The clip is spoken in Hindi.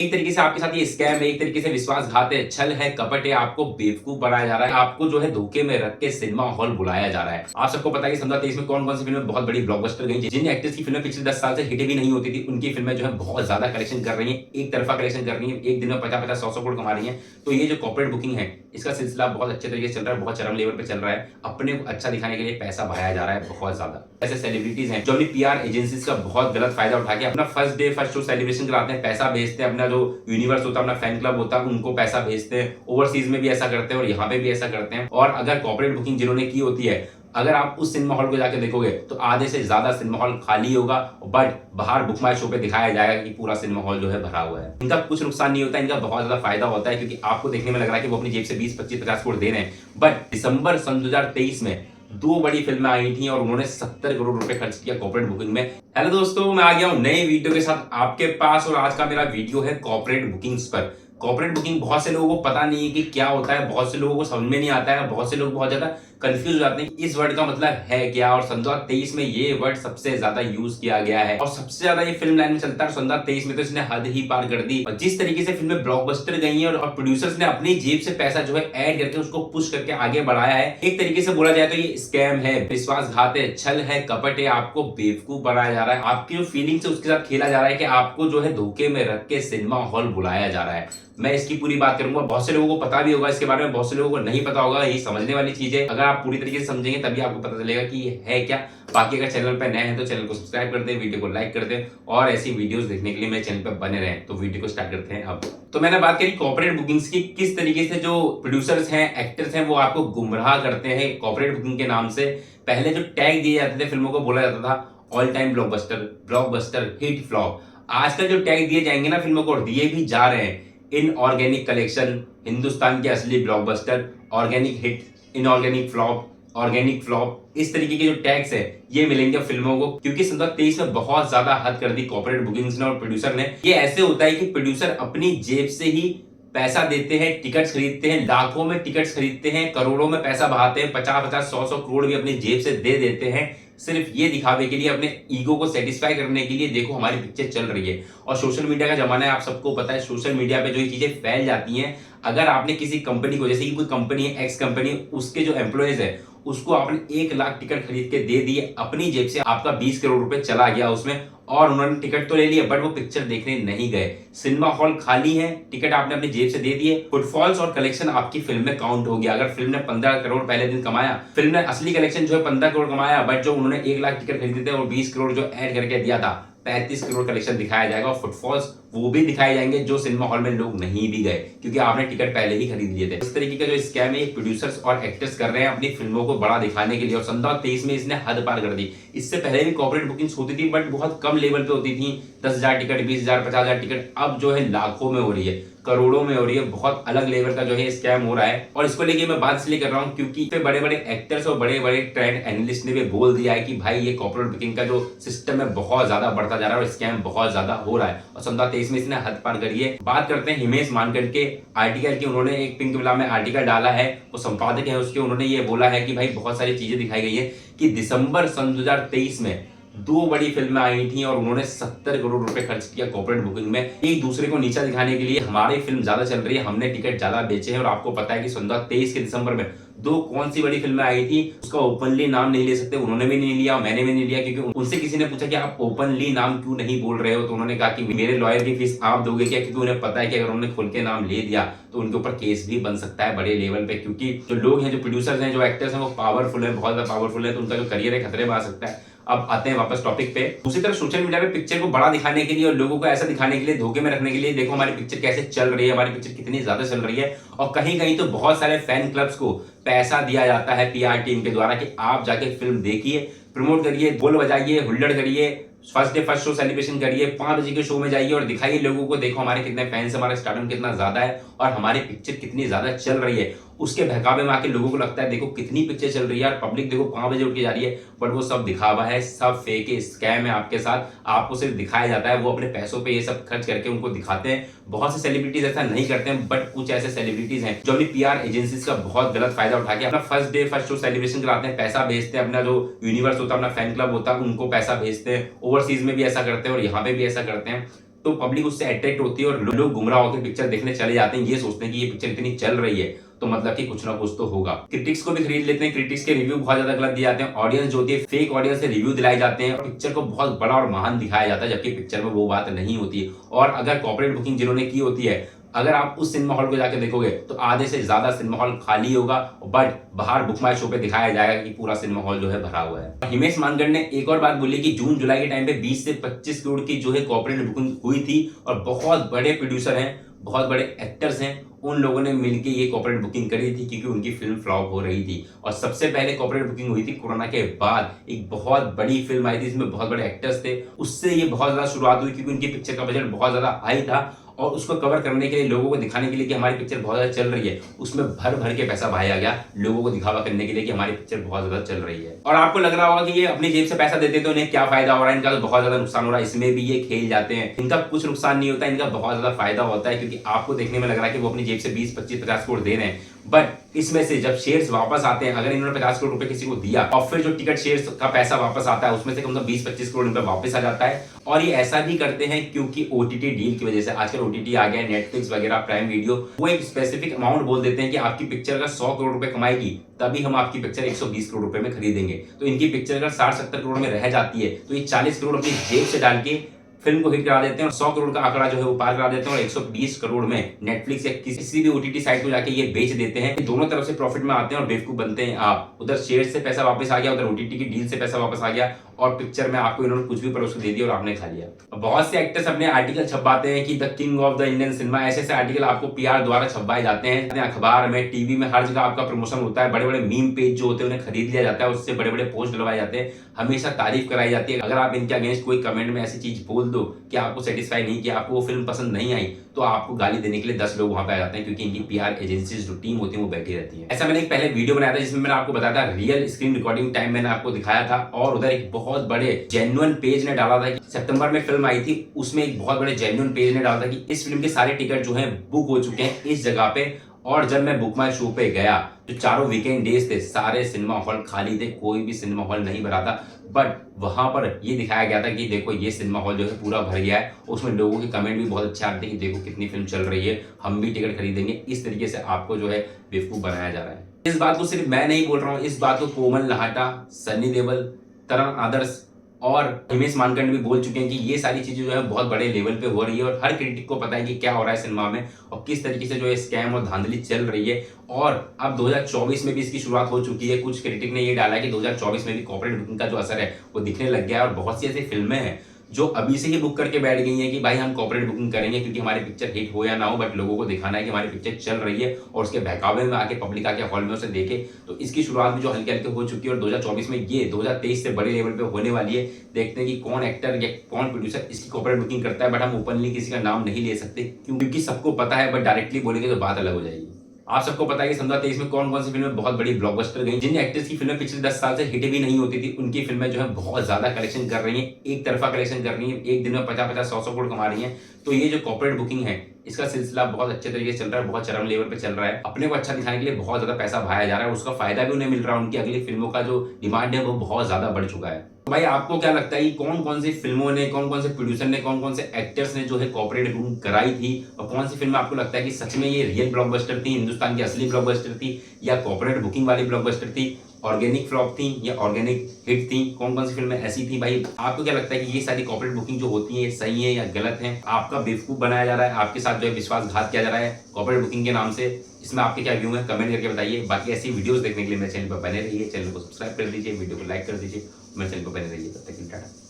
एक तरीके से आपके साथ ये स्कैम है, एक तरीके से विश्वासघात है, छल है, कपट है, आपको बेवकूफ बनाया जा रहा है, आपको जो है धोखे में रख के सिनेमा हॉल बुलाया जा रहा है। आप सबको पता है कि सन 2023 में कौन-कौन सी फिल्में बहुत बड़ी ब्लॉकबस्टर गई, जिन एक्टर्स की फिल्में पिछले 10 साल से हिट भी नहीं होती थी, उनकी फिल्में जो है बहुत ज्यादा कलेक्शन कर रही हैं, एक तरफा कलेक्शन कर रही हैं, एक दिन में 50-50, 100-100 करोड़ कमा रही हैं। तो ये जो कॉर्पोरेट बुकिंग है, इसका सिलसिला बहुत अच्छे तरीके से चल रहा है, बहुत चरम लेवल पे चल रहा है। अपने को अच्छा दिखाने के लिए पैसा बहाया जा रहा है बहुत ज्यादा। ऐसे सेलिब्रिटीज हैं जो अपनी पीआर एजेंसीज का बहुत गलत फायदा उठा के अपना first day first show celebration कराते हैं, पैसा भेजते हैं, अपना जो यूनिवर्स होता है, अपना फैन क्लब होता है, उनको पैसा भेजते हैं। ओवरसीज में भी ऐसा करते हैं और यहाँ पे भी ऐसा करते हैं। और अगर कॉर्पोरेट बुकिंग जिन्होंने की होती है, अगर आप उस सिनेमा हॉल को जाके देखोगे तो आधे से ज्यादा सिनेमा हॉल खाली होगा, बट बाहर बुक माई शो पे दिखाया जाएगा कि पूरा सिनेमा हॉल जो है भरा हुआ है। इनका कुछ नुकसान नहीं होता, इनका बहुत ज्यादा फायदा होता है, क्योंकि आपको देखने में लग रहा है कि वो अपनी जेब से 20, 25, 50 करोड़ दे रहे हैं, बट दिसंबर सन 2023 में दो बड़ी फिल्में आई थी और उन्होंने 70 करोड़ रुपए खर्च किया कॉर्पोरेट बुकिंग में। हेलो दोस्तों, मैं आ गया हूं नई वीडियो के साथ आपके पास, और आज का मेरा वीडियो है कॉर्पोरेट बुकिंग्स पर। कॉर्पोरेट बुकिंग बहुत से लोगों को पता नहीं है कि क्या होता है, बहुत से लोगों को समझ में नहीं आता है, बहुत से लोग बहुत ज्यादा कंफ्यूज हो जाते हैं इस वर्ड का मतलब है क्या। और सन 2023 में ये वर्ड सबसे ज्यादा यूज किया गया है और सबसे ज्यादा ये फिल्म लाइन में चलता है। सन 2023 में तो इसने हद ही पार कर दी, और जिस तरीके से फिल्में ब्लॉकबस्टर गई हैं और प्रोड्यूसर्स ने अपनी जेब से पैसा जो है ऐड करके उसको पुश करके आगे बढ़ाया है। एक तरीके से बोला जाए तो ये स्कैम है, विश्वासघात है, छल है, कपट है, आपको बेवकूफ बनाया जा रहा है, आपकी जो फीलिंग्स है उसके साथ खेला जा रहा है कि आपको जो है धोखे में रख के सिनेमा हॉल बुलाया जा रहा है। मैं इसकी पूरी बात करूंगा। बहुत से लोगों को पता भी होगा इसके बारे में, बहुत से लोगों को नहीं पता होगा। ये समझने वाली चीज है, अगर आप पूरी तरीके से समझेंगे तभी आपको पता चलेगा कि ये है क्या। बाकी अगर चैनल पर नए हैं तो चैनल को सब्सक्राइब कर दें, वीडियो को लाइक कर दें, और ऐसी वीडियोस देखने के लिए मेरे चैनल पर बने रहें। तो वीडियो को स्टार्ट करते हैं अब। तो मैंने बात करी कॉर्पोरेट बुकिंग्स की, किस तरीके से जो प्रोड्यूसर्स हैं, एक्टर्स हैं, वो आपको गुमराह करते हैं कॉर्पोरेट बुकिंग के नाम से। पहले जो टैग दिए जाते थे फिल्मों को, बोला जाता था all time blockbuster, blockbuster, hit, flop. आजकल जो टैग दिए जाएंगे ना फिल्मों को, और दिए भी जा रहे हैं, इनऑर्गेनिक कलेक्शन, हिंदुस्तान के असली blockbuster, organic hit, inorganic flop, organic flop, इस तरीके के जो टैग्स है ये मिलेंगे फिल्मों को। क्योंकि सन 2023 में बहुत ज्यादा हद कर दी कॉर्पोरेट बुकिंग्स ने और प्रोड्यूसर ने। ये ऐसे होता है कि प्रोड्यूसर अपनी जेब से ही पैसा देते हैं, टिकट्स खरीदते हैं, लाखों में टिकट्स खरीदते हैं, करोड़ों में पैसा बहाते हैं, 50-50, 100-100 करोड़ भी अपनी जेब से दे देते हैं, सिर्फ ये दिखावे के लिए, अपने ईगो को सेटिस्फाई करने के लिए, देखो हमारी पिक्चर चल रही है। और सोशल मीडिया का जमाना है, आप सबको पता है, सोशल मीडिया पे जो ये चीजें फैल जाती हैं, अगर आपने किसी कंपनी को, जैसे कि कोई कंपनी है, एक्स कंपनी, उसके जो एम्प्लॉयज है उसको आपने 1 लाख टिकट खरीद के दे दिए अपनी जेब से, आपका 20 करोड़ रुपए चला गया उसमें, और उन्होंने टिकट तो ले लिया बट वो पिक्चर देखने नहीं गए, सिनेमा हॉल खाली है, टिकट आपने अपनी जेब से दे दिए, फुटफॉल्स और कलेक्शन आपकी फिल्म में काउंट हो गया। अगर फिल्म ने 15 करोड़ पहले दिन कमाया, फिल्म ने असली कलेक्शन जो है 15 करोड़ कमाया, बट जो उन्होंने 1 लाख टिकट खरीदे थे और 20 करोड़ जो ऐड करके दिया था, 35 करोड़ कलेक्शन दिखाया जाएगा। और फुटफॉल्स वो भी दिखाए जाएंगे जो सिनेमा हॉल में लोग नहीं भी गए, क्योंकि आपने टिकट पहले ही खरीद लिए थे। इस तरीके का जो स्कैम है प्रोड्यूसर्स और एक्टर्स कर रहे हैं अपनी फिल्मों को बड़ा दिखाने के लिए, और सन 2023 में इसने हद पार कर दी। इससे पहले भी कॉर्पोरेट बुकिंग्स होती थी बट बहुत कम लेवल पे होती थी, 10,000 टिकट, 20,000, 50,000 टिकट। अब जो है लाखों में हो रही है, करोड़ों में हो रही है, बहुत अलग लेवल का जो है स्कैम हो रहा है। और इसको लेके मैं बात इसलिए कर रहा हूं क्योंकि बड़े बड़े एक्टर्स और बड़े बड़े ट्रेंड एनालिस्ट ने भी बोल दिया है कि भाई ये कॉर्पोरेट बुकिंग का जो सिस्टम है बहुत ज्यादा बढ़ता जा रहा है और स्कैम बहुत ज्यादा हो रहा है, और सन 2023 में इसने हद पार करी है। बात करते हैं हिमेश मानकर के आर्टिकल की। उन्होंने एक पिंक विला में आर्टिकल डाला है, वो संपादक है उसके, उन्होंने ये बोला है कि भाई बहुत सारी चीजें दिखाई गई है कि दिसंबर सन 2023 में दो बड़ी फिल्में आई थी और उन्होंने 70 करोड़ रुपए खर्च किया कॉर्पोरेट बुकिंग में, एक दूसरे को नीचा दिखाने के लिए। हमारी फिल्म ज्यादा चल रही है, हमने टिकट ज्यादा बेचे हैं, और आपको पता है कि सन 2023 के दिसंबर में दो कौन सी बड़ी फिल्में आई थी, उसका ओपनली नाम नहीं ले सकते, उन्होंने भी नहीं लिया, मैंने भी नहीं लिया, क्योंकि उनसे किसी ने पूछा कि आप ओपनली नाम क्यों नहीं बोल रहे हो, तो उन्होंने कहा कि मेरे लॉयर की फीस आप दोगे क्या, क्योंकि उन्हें पता है कि अगर उन्होंने खुल के नाम ले दिया तो उनके ऊपर केस भी बन सकता है बड़े लेवल पे, क्योंकि जो लोग हैं, जो प्रोड्यूसर्स हैं, जो एक्टर्स हैं, वो पावरफुल है, बहुत ज्यादा पावरफुल है, तो उनका जो करियर है खतरे में आ सकता है। अब आते हैं वापस टॉपिक पे। दूसरी तरफ सोशल मीडिया पे पिक्चर को बड़ा दिखाने के लिए और लोगों को ऐसा दिखाने के लिए, धोखे में रखने के लिए, देखो हमारी पिक्चर कैसे चल रही है, हमारी पिक्चर कितनी ज्यादा चल रही है। और कहीं कहीं तो बहुत सारे फैन क्लब्स को पैसा दिया जाता है पीआर टीम के द्वारा कि आप जाके फिल्म देखिए, प्रमोट करिए, बोल बजाइए, हुल्लड़ करिए, first day first show celebration करिए, 5 बजे के शो में जाइए और दिखाइए लोगों को, देखो हमारे कितने फैंस, हमारा स्टारडम कितना ज्यादा है और हमारी पिक्चर कितनी ज्यादा चल रही है। उसके बहकावे में आके लोगों को लगता है देखो कितनी पिक्चर चल रही है, पब्लिक देखो 5 बजे उठ के जा रही है, बट वो सब दिखावा है, सब फेक है, स्कैम है आपके साथ। आपको सिर्फ दिखाया जाता है, वो अपने पैसों पे ये सब खर्च करके उनको दिखाते हैं। बहुत से सेलिब्रिटीज ऐसा नहीं करते हैं, बट कुछ ऐसे सेलिब्रिटीज हैं जो अपनी पीआर एजेंसीज का बहुत गलत फायदा उठा के अपना first day first show celebration कराते हैं, पैसा भेजते हैं, अपना जो यूनिवर्स होता है, अपना फैन क्लब होता है, उनको पैसा भेजते हैं। ओवरसीज में भी ऐसा करते हैं और यहाँ पे भी ऐसा करते हैं। तो पब्लिक उससे अट्रैक्ट होती है और लोग गुमराह होकर पिक्चर देखने चले जाते हैं, ये सोचते हैं कि ये पिक्चर इतनी चल रही है तो मतलब कि कुछ ना कुछ तो होगा। क्रिटिक्स को भी खरीद लेते हैं, क्रिटिक्स के रिव्यू बहुत ज्यादा गलत दिए जाते हैं, ऑडियंस जो होती है फेक ऑडियंस से रिव्यू दिलाए जाते हैं और पिक्चर को बहुत बड़ा और महान दिखाया जाता है, जबकि पिक्चर में वो बात नहीं होती है। और अगर कॉर्पोरेट बुकिंग जिन्होंने की होती है, अगर आप उस सिनेमा हॉल को जाकर देखोगे तो आधे से ज्यादा सिनेमा हॉल खाली होगा, बट बाहर बुक माई शो पे दिखाया जाएगा कि पूरा सिनेमा हॉल जो है भरा हुआ है। हिमेश मानगढ़ ने एक और बात बोली कि जून जुलाई के टाइम पे 20 से 25 करोड़ की जो है कॉर्पोरेट बुकिंग हुई थी और बहुत बड़े प्रोड्यूसर हैं, बहुत बड़े एक्टर्स हैं, उन लोगों ने मिलकर ये कॉर्पोरेट बुकिंग करी थी क्योंकि उनकी फिल्म फ्लॉप हो रही थी। और सबसे पहले कॉर्पोरेट बुकिंग हुई थी कोरोना के बाद, एक बहुत बड़ी फिल्म आई थी जिसमें बहुत बड़े एक्टर्स थे, उससे ये बहुत ज्यादा शुरुआत हुई क्योंकि उनकी पिक्चर का बजट बहुत ज्यादा हाई था और उसको कवर करने के लिए, लोगों को दिखाने के लिए कि हमारी पिक्चर बहुत ज्यादा चल रही है, उसमें भर भर के पैसा बहाया गया लोगों को दिखावा करने के लिए कि हमारी पिक्चर बहुत ज्यादा चल रही है। और आपको लग रहा होगा कि ये अपनी जेब से पैसा देते तो उन्हें क्या फायदा हो रहा है, इनका तो बहुत ज्यादा नुकसान हो रहा है, इसमें भी ये खेल जाते हैं। इनका कुछ नुकसान नहीं होता, इनका बहुत ज्यादा फायदा होता है क्योंकि आपको देखने में लग रहा है कि वो अपनी जेब से 20, 25, 50 करोड़ दे रहे हैं, बट इसमें से जब शेयर्स वापस आते हैं, अगर इन्होंने 50 करोड़ रुपए किसी को दिया और फिर जो टिकट शेयर्स का पैसा वापस आता है उसमें से कम से कम 20-25 करोड़ रुपए वापस आ जाता है। और ये ऐसा भी करते हैं क्योंकि ओटीटी डील की वजह से, आजकल ओटीटी आ गया, नेटफ्लिक्स वगैरह, प्राइम वीडियो, वो एक स्पेसिफिक अमाउंट बोल देते हैं कि आपकी पिक्चर अगर 100 करोड़ रुपए कमाएगी तभी हम आपकी पिक्चर 120 करोड़ रुपए में खरीदेंगे। तो इनकी पिक्चर अगर 60-70 करोड़ में रह जाती है तो ये 40 करोड़ अपनी जेब से डाल के फिल्म को हिट करा देते हैं और 100 करोड़ का आंकड़ा जो है वो पार करा देते हैं और 120 करोड़ में नेटफ्लिक्स या किसी भी ओटीटी साइट को जाके ये बेच देते हैं। दोनों तरफ से प्रॉफिट में आते हैं और बेवकूफ बनते हैं आप। उधर शेयर से पैसा वापस आ गया, उधर ओटीटी की डील से पैसा वापस आ गया और पिक्चर में आपको इन्होंने कुछ भी परोस दे दिया और आपने खा लिया। बहुत से एक्टर्स अपने आर्टिकल छपवाते हैं कि the king of the Indian cinema, ऐसे ऐसे आर्टिकल आपको पीआर द्वारा छपवाए जाते हैं, अखबार में, टीवी में, हर जगह आपका प्रमोशन होता है। बड़े बड़े मीम पेज जो होते हैं उन्हें खरीद लिया जाता है, उससे बड़े बड़े पोस्ट डलवाए जाते हैं, हमेशा तारीफ कराई जाती है। अगर आप इनके अगेंस्ट कोई कमेंट में ऐसी चीज बोल दो कि आपको सेटिस्फाई नहीं किया, आपको वो फिल्म पसंद नहीं आई, तो आपको गाली देने के लिए 10 लोग वहां पे आ जाते हैं क्योंकि इनकी पीआर एजेंसीज जो टीम होती है वो बैठी रहती है। ऐसा मैंने एक पहले वीडियो बनाया था जिसमें मैंने आपको बताया था रियल स्क्रीन रिकॉर्डिंग टाइम मैंने आपको दिखाया था और उधर एक बहुत बड़े जेन्युइन पेज ने डाला था कि सितंबर में फिल्म आई थी, उसमें एक बहुत बड़े जेन्युइन पेज ने डाला था कि इस फिल्म के सारे टिकट जो हैं बुक हो चुके हैं इस जगह पे। और जब मैं बुक माई शो पे गया, जो चारों वीकेंड डेज थे, सारे सिनेमा हॉल खाली थे, कोई भी सिनेमा हॉल नहीं भरा था, बट वहां पर ये दिखाया गया था कि देखो ये सिनेमा हॉल जो है पूरा भर गया है। उसमें लोगों के कमेंट भी बहुत अच्छे आते हैं कि देखो कितनी फिल्म चल रही है, हम भी टिकट खरीदेंगे। इस तरीके से आपको जो है बेवकूफ बनाया जा रहा है। इस बात को सिर्फ मैं नहीं बोल रहा हूँ, इस बात को कोमल नहाटा, सन्नी देओल, तरण आदर्श और हिमेश मानगढ़ भी बोल चुके हैं कि ये सारी चीजें जो है बहुत बड़े लेवल पे हो रही है और हर क्रिटिक को पता है कि क्या हो रहा है सिनेमा में और किस तरीके से जो है स्कैम और धांधली चल रही है। और अब 2024 में भी इसकी शुरुआत हो चुकी है। कुछ क्रिटिक ने ये डाला है कि 2024 में भी कॉर्पोरेट बुकिंग का जो असर है वो दिखने लग गया है और बहुत सी ऐसी फिल्में हैं जो अभी से ही बुक करके बैठ गई है कि भाई हम कॉर्पोरेट बुकिंग करेंगे क्योंकि हमारी पिक्चर हिट हो या ना हो, बट लोगों को दिखाना है कि हमारी पिक्चर चल रही है और उसके बहकावे में आके पब्लिक आके हॉल में उसे देखे। तो इसकी शुरुआत भी जो हल्के हल्के हो चुकी है और 2024 में ये 2023 से बड़े लेवल पे होने वाली है। देखते हैं कि कौन एक्टर या कौन प्रोड्यूसर इसकी कॉर्पोरेट बुकिंग करता है, बट हम ओपनली किसी का नाम नहीं ले सकते क्योंकि सबको पता है, बट डायरेक्टली बोलेंगे तो बात अलग हो जाएगी। आप सबको पता है कि 2023 में कौन कौन सी फिल्में बहुत बड़ी ब्लॉकबस्टर गई। जिन एक्टर्स की फिल्में पिछले 10 साल से हिट भी नहीं होती थी उनकी फिल्में जो है बहुत ज्यादा कलेक्शन कर रही हैं, एक तरफा कलेक्शन कर रही हैं, एक दिन में 50-50, 100-100 करोड़ कमा रही हैं। तो ये जो कॉर्पोरेट बुकिंग है इसका सिलसिला बहुत अच्छे तरीके से चल रहा है, बहुत चरम लेवल पे चल रहा है। अपने को अच्छा दिखाने के लिए बहुत ज्यादा पैसा बहाया जा रहा है, उसका फायदा भी उन्हें मिल रहा है। उनकी अगली फिल्मों का जो डिमांड है वो बहुत ज्यादा बढ़ चुका है। तो भाई आपको क्या लगता है कि कौन कौन सी फिल्मों ने, कौन कौन से प्रोड्यूसर ने, कौन कौन से एक्टर्स ने जो है कॉर्पोरेट बुकिंग कराई थी और कौन सी फिल्म आपको लगता है कि सच में ये रियल ब्लॉकबस्टर थी, हिंदुस्तान की असली ब्लॉकबस्टर थी या कॉर्पोरेट बुकिंग वाली ब्लॉकबस्टर थी, ऑर्गेनिक फ्लॉप थी या ऑर्गेनिक हिट थी? कौन कौन सी फिल्में ऐसी थी? भाई आपको क्या लगता है कि ये सारी कॉर्पोरेट बुकिंग जो होती है ये सही है या गलत है? आपका बेवकूफ बनाया जा रहा है, आपके साथ जो है विश्वासघात किया जा रहा है कॉर्पोरेट बुकिंग के नाम से? इसमें आपके क्या व्यू है कमेंट करके बताइए। बाकी ऐसी वीडियोस देखने के लिए मेरे चैनल पर बने रहिए, चैनल को सब्सक्राइब कर दीजिए, वीडियो को लाइक कर दीजिए, मेरे चैनल पर बने रहिए। तब तक के लिए टाटा।